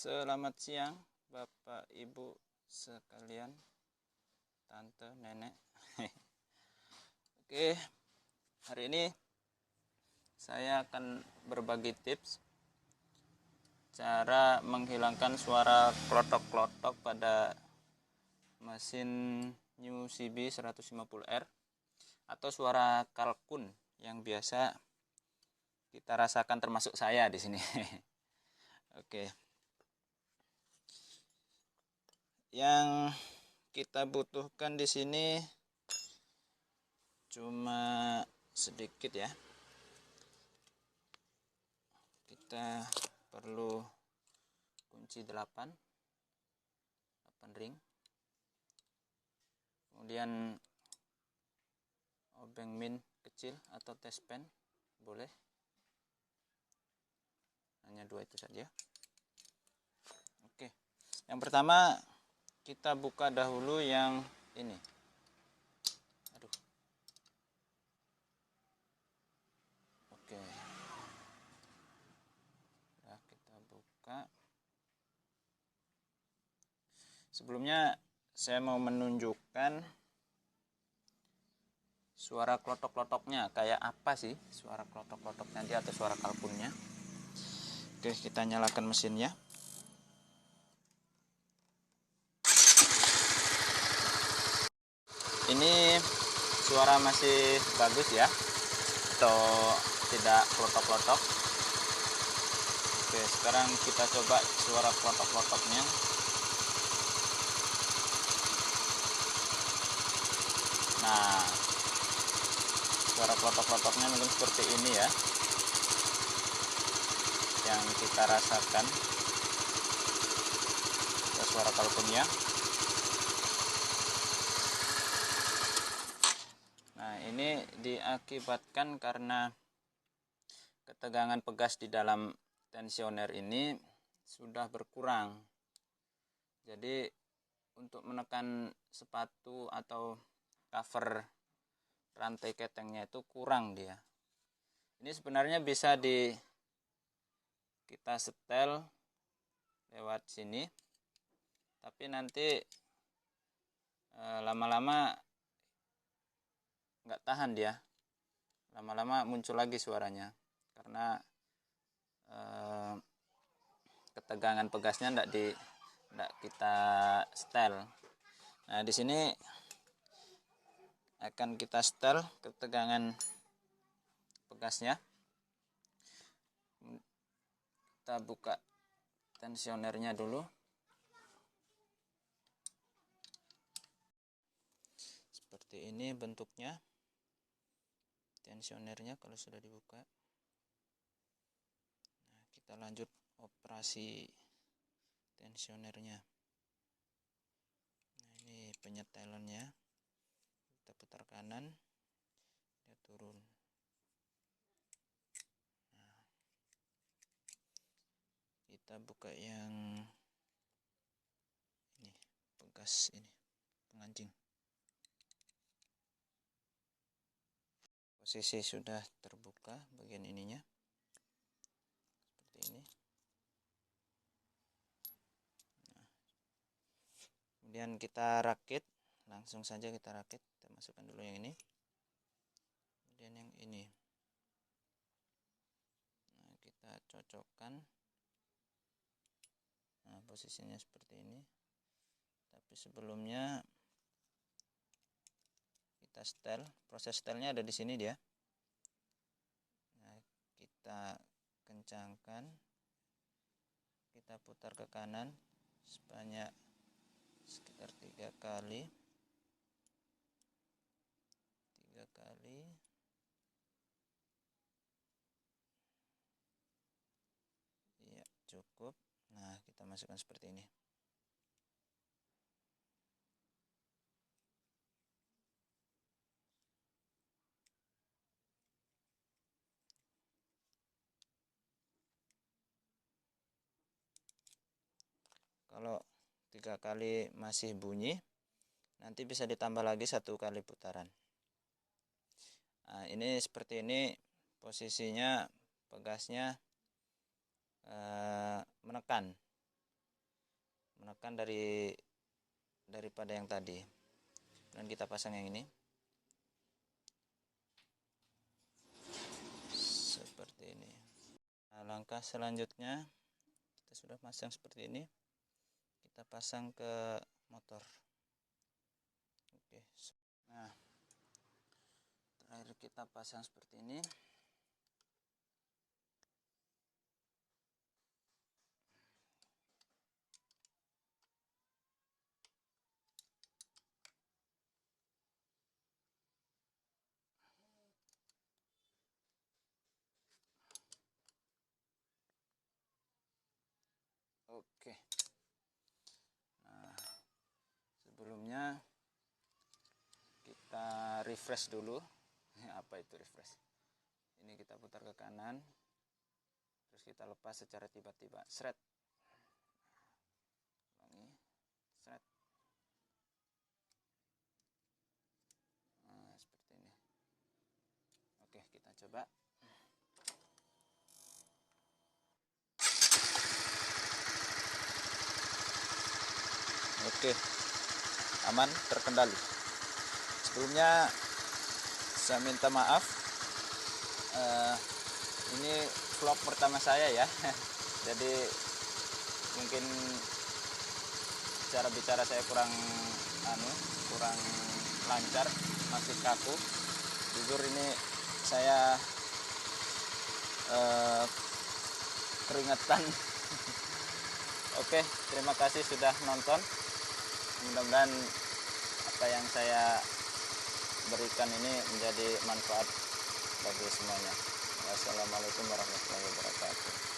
Selamat siang Bapak Ibu sekalian, tante, nenek. Oke, hari ini saya akan berbagi tips cara menghilangkan suara klotok-klotok pada mesin New CB 150R atau suara kalkun yang biasa kita rasakan, termasuk saya di sini. Oke. Yang kita butuhkan di sini cuma sedikit ya. Kita perlu kunci 8 ring. Kemudian obeng min kecil atau test pen boleh. Hanya 2 itu saja. Oke. Yang pertama kita buka dahulu yang ini. Oke. Nah, kita buka. Sebelumnya saya mau menunjukkan suara klotok-klotoknya kayak apa sih, suara klotok-klotoknya dia atau suara kalkunnya. Oke, kita nyalakan mesinnya. Ini suara masih bagus ya, atau tidak klotok-klotok. Oke, sekarang kita coba suara klotok-klotoknya. Nah, suara klotok-klotoknya mungkin seperti ini ya, yang kita rasakan. Suara kalkunnya. Nah, ini diakibatkan karena ketegangan pegas di dalam tensioner ini sudah berkurang. Jadi untuk menekan sepatu atau cover rantai ketengnya itu kurang dia. Ini sebenarnya bisa kita setel lewat sini, tapi nanti lama-lama nggak tahan dia, lama-lama muncul lagi suaranya karena ketegangan pegasnya nggak kita setel. Nah, di sini akan kita setel ketegangan pegasnya. Kita buka tensionernya dulu. Seperti ini bentuknya tensionernya kalau sudah dibuka. Nah, kita lanjut operasi tensionernya. Nah, ini penyetelannya. Kita putar kanan, dia turun. Nah, kita buka yang ini, pegas ini, pengancing. Posisi sudah terbuka bagian ininya seperti ini. Nah, kemudian kita rakit, langsung saja kita rakit. Kita masukkan dulu yang ini, kemudian yang ini. Nah, kita cocokkan. Nah, posisinya seperti ini. Tapi sebelumnya kita setel. Proses setelnya ada di sini dia. Nah, kita kencangkan, kita putar ke kanan sebanyak sekitar 3 kali. Iya, cukup. Nah, kita masukkan seperti ini. Kalau 3 kali masih bunyi, nanti bisa ditambah lagi 1 kali putaran. Nah, ini seperti ini posisinya pegasnya menekan. menekan daripada yang tadi. Dan kita pasang yang ini seperti ini. Nah, langkah selanjutnya kita sudah pasang seperti ini, kita pasang ke motor. Oke. Nah, terakhir kita pasang seperti ini. Oke. Nah, sebelumnya kita refresh dulu. Apa itu refresh? Ini kita putar ke kanan, terus kita lepas secara tiba-tiba. Seret. Ulangi. Seret. Nah, seperti ini. Oke, kita coba. Oke, aman, terkendali. Sebelumnya saya minta maaf, ini vlog pertama saya ya. Jadi mungkin cara bicara saya kurang lancar, masih kaku. Jujur ini saya keringetan. Oke, terima kasih sudah nonton. Mudah-mudahan apa yang saya berikan ini menjadi manfaat bagi semuanya. Wassalamualaikum warahmatullahi wabarakatuh.